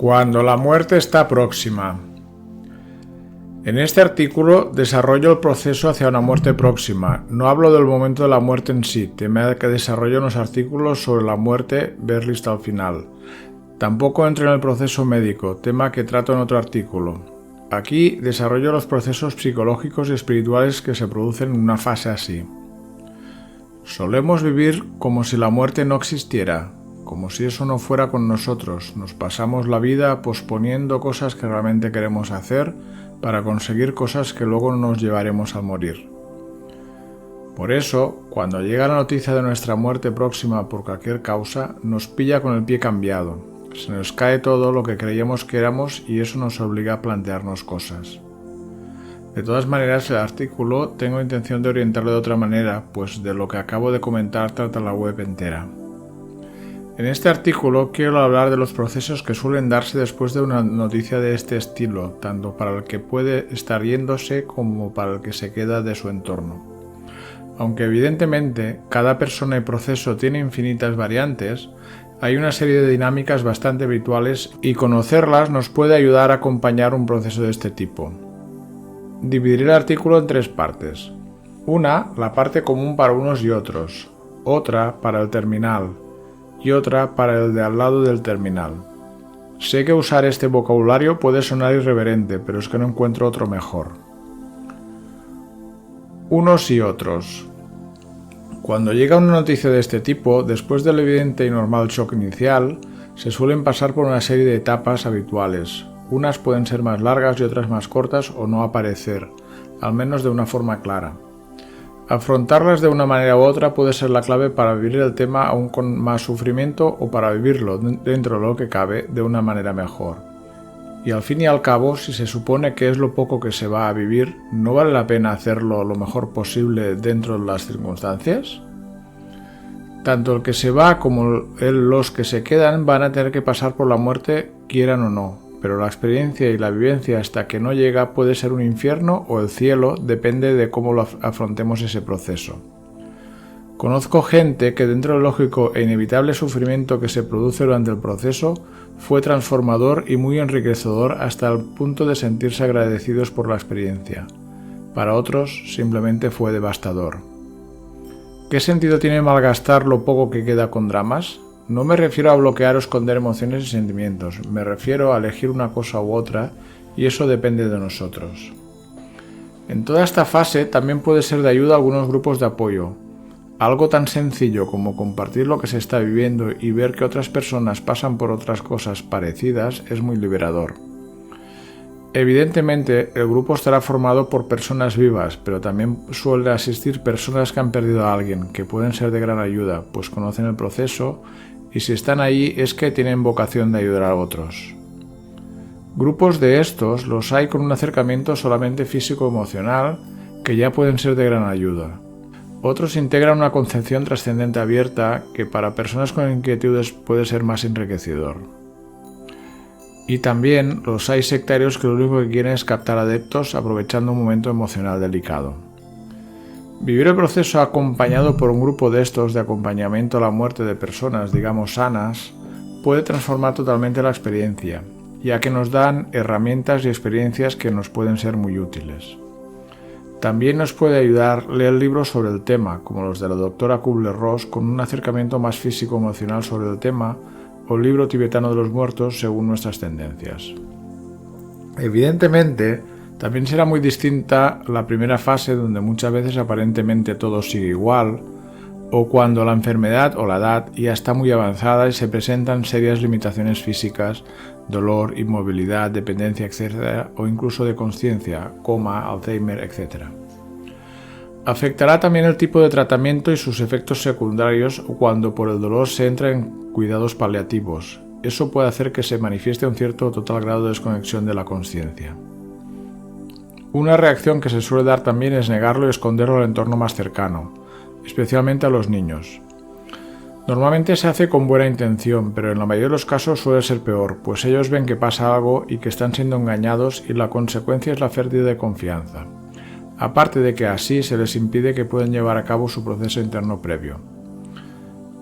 Cuando la muerte está próxima. En este artículo desarrollo el proceso hacia una muerte próxima. No hablo del momento de la muerte en sí, tema que desarrollo en los artículos sobre la muerte, ver lista al final. Tampoco entro en el proceso médico, tema que trato en otro artículo. Aquí desarrollo los procesos psicológicos y espirituales que se producen en una fase así. Solemos vivir como si la muerte no existiera, como si eso no fuera con nosotros. Nos pasamos la vida posponiendo cosas que realmente queremos hacer para conseguir cosas que luego nos llevaremos al morir. Por eso, cuando llega la noticia de nuestra muerte próxima por cualquier causa, nos pilla con el pie cambiado. Se nos cae todo lo que creíamos que éramos y eso nos obliga a plantearnos cosas. De todas maneras, el artículo tengo intención de orientarlo de otra manera, pues de lo que acabo de comentar trata la web entera. En este artículo quiero hablar de los procesos que suelen darse después de una noticia de este estilo, tanto para el que puede estar yéndose como para el que se queda de su entorno. Aunque evidentemente cada persona y proceso tiene infinitas variantes, hay una serie de dinámicas bastante habituales y conocerlas nos puede ayudar a acompañar un proceso de este tipo. Dividiré el artículo en tres partes. Una, la parte común para unos y otros, otra para el terminal y otra para el de al lado del terminal. Sé que usar este vocabulario puede sonar irreverente, pero es que no encuentro otro mejor. Unos y otros. Cuando llega una noticia de este tipo, después del evidente y normal shock inicial, se suelen pasar por una serie de etapas habituales. Unas pueden ser más largas y otras más cortas o no aparecer, al menos de una forma clara. Afrontarlas de una manera u otra puede ser la clave para vivir el tema aún con más sufrimiento o para vivirlo dentro de lo que cabe de una manera mejor. Y al fin y al cabo, si se supone que es lo poco que se va a vivir, ¿no vale la pena hacerlo lo mejor posible dentro de las circunstancias? Tanto el que se va como los que se quedan van a tener que pasar por la muerte, quieran o no, pero la experiencia y la vivencia hasta que no llega puede ser un infierno o el cielo, depende de cómo lo afrontemos ese proceso. Conozco gente que dentro del lógico e inevitable sufrimiento que se produce durante el proceso fue transformador y muy enriquecedor hasta el punto de sentirse agradecidos por la experiencia. Para otros simplemente fue devastador. ¿Qué sentido tiene malgastar lo poco que queda con dramas? No me refiero a bloquear o esconder emociones y sentimientos, me refiero a elegir una cosa u otra y eso depende de nosotros. En toda esta fase también puede ser de ayuda a algunos grupos de apoyo. Algo tan sencillo como compartir lo que se está viviendo y ver que otras personas pasan por otras cosas parecidas es muy liberador. Evidentemente, el grupo estará formado por personas vivas, pero también suelen asistir personas que han perdido a alguien, que pueden ser de gran ayuda, pues conocen el proceso y si están ahí es que tienen vocación de ayudar a otros. Grupos de estos los hay con un acercamiento solamente físico-emocional, que ya pueden ser de gran ayuda. Otros integran una concepción trascendente abierta que para personas con inquietudes puede ser más enriquecedor. Y también los hay sectarios que lo único que quieren es captar adeptos aprovechando un momento emocional delicado. Vivir el proceso acompañado por un grupo de estos de acompañamiento a la muerte de personas, digamos sanas, puede transformar totalmente la experiencia, ya que nos dan herramientas y experiencias que nos pueden ser muy útiles. También nos puede ayudar leer libros sobre el tema, como los de la doctora Kubler-Ross, con un acercamiento más físico-emocional sobre el tema, o el libro tibetano de los muertos según nuestras tendencias. Evidentemente, también será muy distinta la primera fase donde muchas veces aparentemente todo sigue igual, o cuando la enfermedad o la edad ya está muy avanzada y se presentan serias limitaciones físicas, dolor, inmovilidad, dependencia, etc., o incluso de consciencia, coma, Alzheimer, etc. Afectará también el tipo de tratamiento y sus efectos secundarios cuando por el dolor se entra en cuidados paliativos. Eso puede hacer que se manifieste un cierto total grado de desconexión de la consciencia. Una reacción que se suele dar también es negarlo y esconderlo al entorno más cercano, especialmente a los niños. Normalmente se hace con buena intención, pero en la mayoría de los casos suele ser peor, pues ellos ven que pasa algo y que están siendo engañados y la consecuencia es la pérdida de confianza. Aparte de que así se les impide que puedan llevar a cabo su proceso interno previo.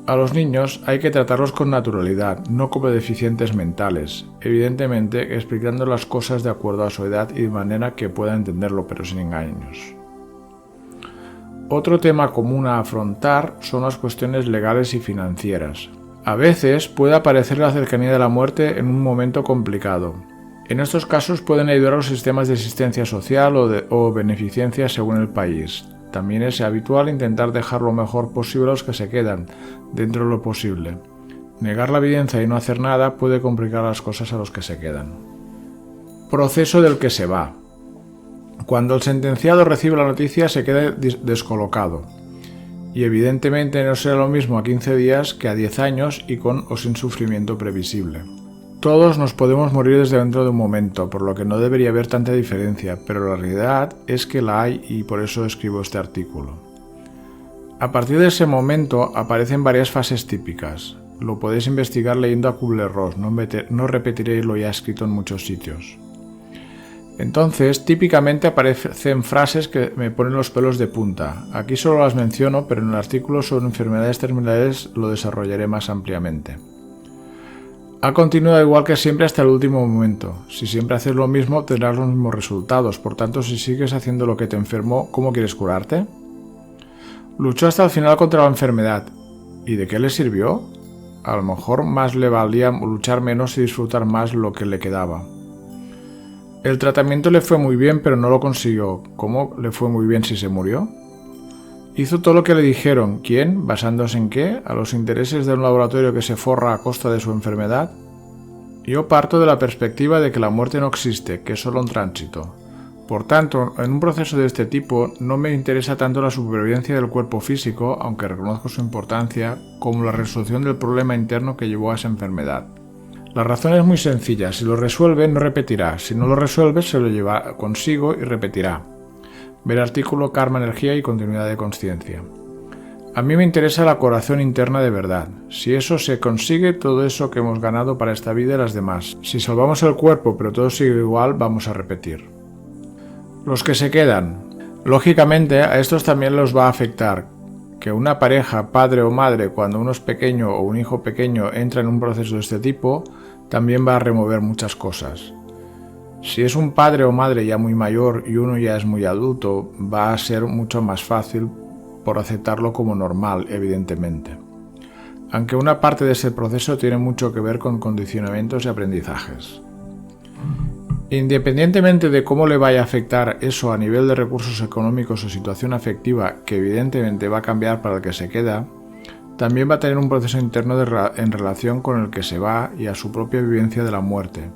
A los niños hay que tratarlos con naturalidad, no como deficientes mentales, evidentemente explicando las cosas de acuerdo a su edad y de manera que pueda entenderlo, pero sin engaños. Otro tema común a afrontar son las cuestiones legales y financieras. A veces puede aparecer la cercanía de la muerte en un momento complicado. En estos casos pueden ayudar a los sistemas de asistencia social o beneficencia según el país. También es habitual intentar dejar lo mejor posible a los que se quedan, dentro de lo posible. Negar la evidencia y no hacer nada puede complicar las cosas a los que se quedan. Proceso del que se va. Cuando el sentenciado recibe la noticia se queda descolocado. Y evidentemente no será lo mismo a 15 días que a 10 años y con o sin sufrimiento previsible. Todos nos podemos morir desde dentro de un momento, por lo que no debería haber tanta diferencia, pero la realidad es que la hay y por eso escribo este artículo. A partir de ese momento aparecen varias fases típicas. Lo podéis investigar leyendo a Kubler-Ross, no repetiré lo ya escrito en muchos sitios. Entonces, típicamente aparecen frases que me ponen los pelos de punta. Aquí solo las menciono, pero en el artículo sobre enfermedades terminales lo desarrollaré más ampliamente. Ha continuado igual que siempre hasta el último momento. Si siempre haces lo mismo, tendrás los mismos resultados. Por tanto, si sigues haciendo lo que te enfermó, ¿cómo quieres curarte? Luchó hasta el final contra la enfermedad. ¿Y de qué le sirvió? A lo mejor más le valía luchar menos y disfrutar más lo que le quedaba. El tratamiento le fue muy bien, pero no lo consiguió. ¿Cómo le fue muy bien si se murió? Hizo todo lo que le dijeron. ¿Quién? ¿Basándose en qué? ¿A los intereses de un laboratorio que se forra a costa de su enfermedad? Yo parto de la perspectiva de que la muerte no existe, que es solo un tránsito. Por tanto, en un proceso de este tipo no me interesa tanto la supervivencia del cuerpo físico, aunque reconozco su importancia, como la resolución del problema interno que llevó a esa enfermedad. La razón es muy sencilla. Si lo resuelve, no repetirá. Si no lo resuelve, se lo lleva consigo y repetirá. Ver artículo Karma, energía y continuidad de consciencia. A mí me interesa la curación interna de verdad. Si eso se consigue, todo eso que hemos ganado para esta vida y las demás. Si salvamos el cuerpo pero todo sigue igual, vamos a repetir. Los que se quedan. Lógicamente, a estos también los va a afectar. Que una pareja, padre o madre, cuando uno es pequeño o un hijo pequeño entra en un proceso de este tipo, también va a remover muchas cosas. Si es un padre o madre ya muy mayor y uno ya es muy adulto, va a ser mucho más fácil por aceptarlo como normal, evidentemente. Aunque una parte de ese proceso tiene mucho que ver con condicionamientos y aprendizajes. Independientemente de cómo le vaya a afectar eso a nivel de recursos económicos o situación afectiva, que evidentemente va a cambiar para el que se queda, también va a tener un proceso interno en relación con el que se va y a su propia vivencia de la muerte.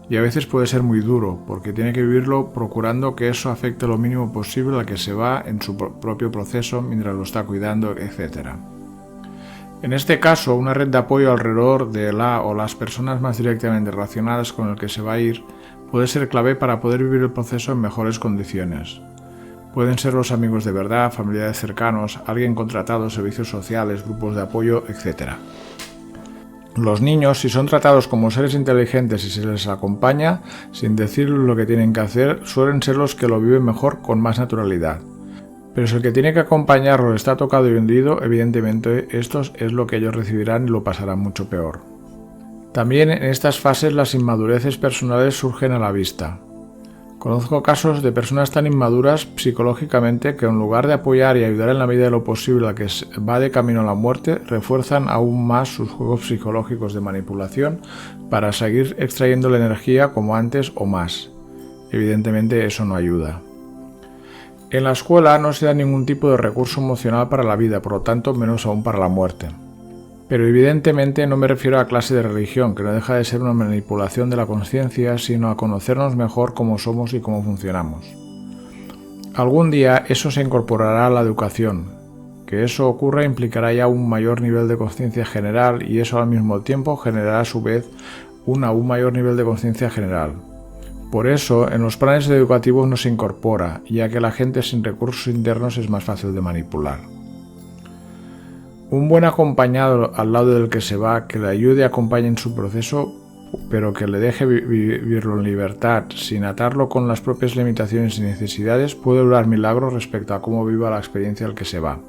Y a veces puede ser muy duro, porque tiene que vivirlo procurando que eso afecte lo mínimo posible al que se va en su propio proceso mientras lo está cuidando, etc. En este caso, una red de apoyo alrededor de la o las personas más directamente relacionadas con el que se va a ir puede ser clave para poder vivir el proceso en mejores condiciones. Pueden ser los amigos de verdad, familiares cercanos, alguien contratado, servicios sociales, grupos de apoyo, etc. Los niños, si son tratados como seres inteligentes y se les acompaña, sin decirles lo que tienen que hacer, suelen ser los que lo viven mejor con más naturalidad. Pero si el que tiene que acompañarlos está tocado y hundido, evidentemente esto es lo que ellos recibirán y lo pasarán mucho peor. También en estas fases las inmadureces personales surgen a la vista. Conozco casos de personas tan inmaduras psicológicamente que en lugar de apoyar y ayudar en la medida de lo posible a que va de camino a la muerte, refuerzan aún más sus juegos psicológicos de manipulación para seguir extrayendo la energía como antes o más. Evidentemente eso no ayuda. En la escuela no se da ningún tipo de recurso emocional para la vida, por lo tanto menos aún para la muerte. Pero evidentemente no me refiero a clase de religión, que no deja de ser una manipulación de la conciencia, sino a conocernos mejor cómo somos y cómo funcionamos. Algún día eso se incorporará a la educación. Que eso ocurra implicará ya un mayor nivel de conciencia general y eso al mismo tiempo generará a su vez un aún mayor nivel de conciencia general. Por eso, en los planes educativos no se incorpora, ya que la gente sin recursos internos es más fácil de manipular. Un buen acompañado al lado del que se va, que le ayude y acompañe en su proceso, pero que le deje vivirlo en libertad, sin atarlo con las propias limitaciones y necesidades, puede lograr milagros respecto a cómo viva la experiencia al que se va.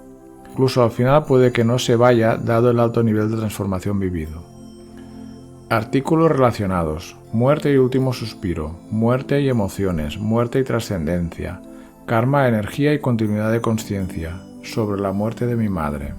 Incluso al final puede que no se vaya dado el alto nivel de transformación vivido. Artículos relacionados: muerte y último suspiro, muerte y emociones, muerte y trascendencia, karma, energía y continuidad de consciencia, sobre la muerte de mi madre.